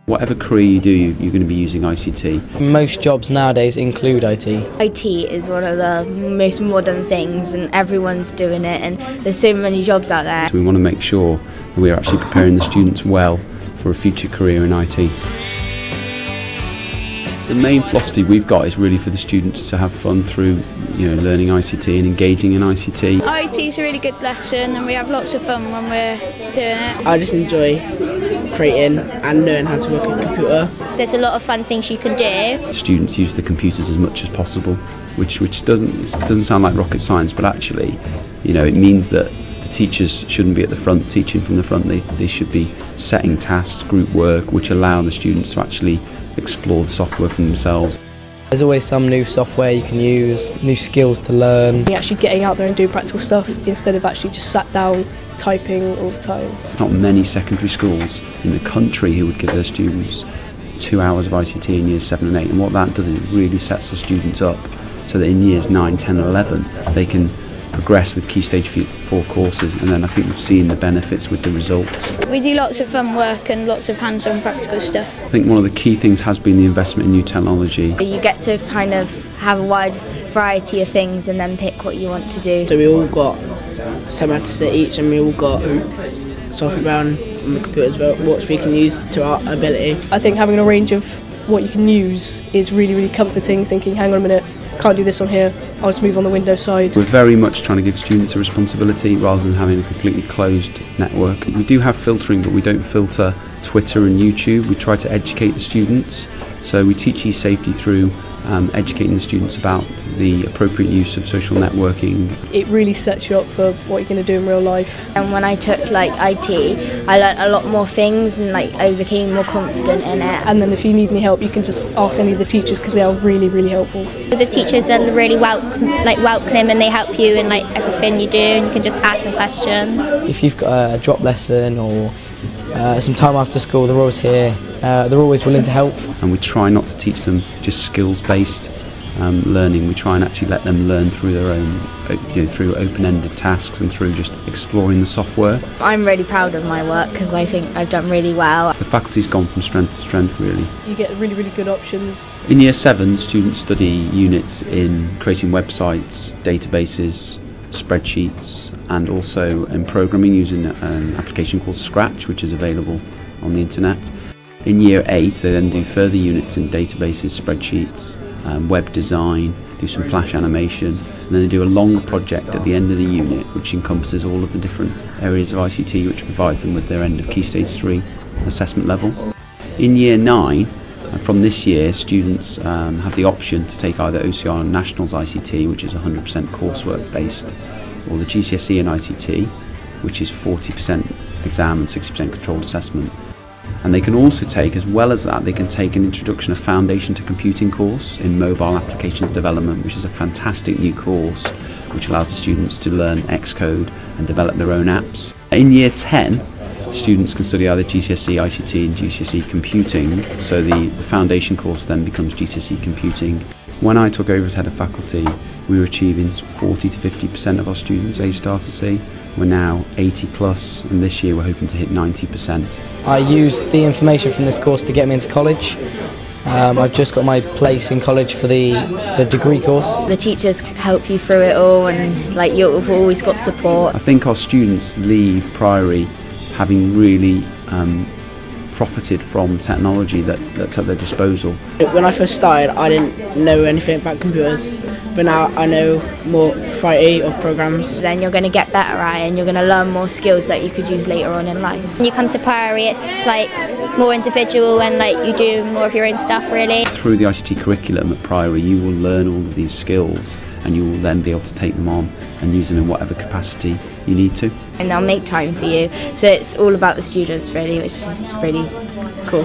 Whatever career you do, you're going to be using ICT. Most jobs nowadays include IT. IT is one of the most modern things and everyone's doing it, and there's so many jobs out there. So we want to make sure that we're actually preparing the students well for a future career in IT. The main philosophy we've got is really for the students to have fun through learning ICT and engaging in ICT. IT is a really good lesson and we have lots of fun when we're doing it. I just enjoy creating and learning how to work a computer. There's a lot of fun things you can do. Students use the computers as much as possible, which doesn't sound like rocket science, but actually, it means that the teachers shouldn't be at the front teaching from the front. They should be setting tasks, group work, which allow the students to actually explore the software for themselves. There's always some new software you can use, new skills to learn. You're actually getting out there and doing practical stuff instead of actually just sat down typing all the time. There's not many secondary schools in the country who would give their students 2 hours of ICT in years 7 and 8, and what that does is it really sets the students up so that in years 9, 10 and 11 they can progress with Key Stage 4 courses, and then I think we've seen the benefits with the results. We do lots of fun work and lots of hands-on practical stuff. I think one of the key things has been the investment in new technology. You get to kind of have a wide variety of things and then pick what you want to do. So we all got 7 hours to sit each, and we all got software on the computers which we can use to our ability. I think having a range of what you can use is really, really comforting, thinking, hang on a minute, can't do this on here, I'll just move on the Windows side. We're very much trying to give students a responsibility rather than having a completely closed network. We do have filtering, but we don't filter Twitter and YouTube. We try to educate the students. So we teach e-safety through educating the students about the appropriate use of social networking. It really sets you up for what you're going to do in real life. And when I took IT, I learnt a lot more things and I became more confident in it. And then if you need any help, you can just ask any of the teachers because they are really, really helpful. The teachers are really welcoming and they help you in everything you do, and you can just ask them questions. If you've got a drop lesson or some time after school, they're always here. They're always willing to help. And we try not to teach them just skills-based learning. We try and actually let them learn through their own, through open-ended tasks and through just exploring the software. I'm really proud of my work because I think I've done really well. The faculty's gone from strength to strength, really. You get really, really good options. In Year 7, students study units in creating websites, databases, spreadsheets, and also in programming using an application called Scratch, which is available on the internet. In Year 8, they then do further units in databases, spreadsheets, web design, do some flash animation, and then they do a longer project at the end of the unit which encompasses all of the different areas of ICT, which provides them with their end of Key Stage 3 assessment level. In Year 9, from this year, students have the option to take either OCR and Nationals ICT, which is 100% coursework based, or the GCSE in ICT, which is 40% exam and 60% controlled assessment. And they can also take, as well as that, they can take an Introduction of Foundation to Computing course in Mobile Applications Development, which is a fantastic new course which allows the students to learn Xcode and develop their own apps. In Year 10, students can study either GCSE ICT and GCSE Computing, so the foundation course then becomes GCSE Computing. When I took over as head of faculty, we were achieving 40 to 50% of our students A-star to C. We're now 80 plus, and this year we're hoping to hit 90%. I used the information from this course to get me into college. I've just got my place in college for the degree course. The teachers help you through it all, and you've always got support. I think our students leave Priory having really profited from technology that's at their disposal. When I first started, I didn't know anything about computers, but now I know more variety of programs. Then you're going to get better at it and you're going to learn more skills that you could use later on in life. When you come to Priory, it's more individual and you do more of your own stuff really. Through the ICT curriculum at Priory, you will learn all of these skills and you will then be able to take them on and use them in whatever capacity you need to. And they'll make time for you, so it's all about the students really, which is really cool.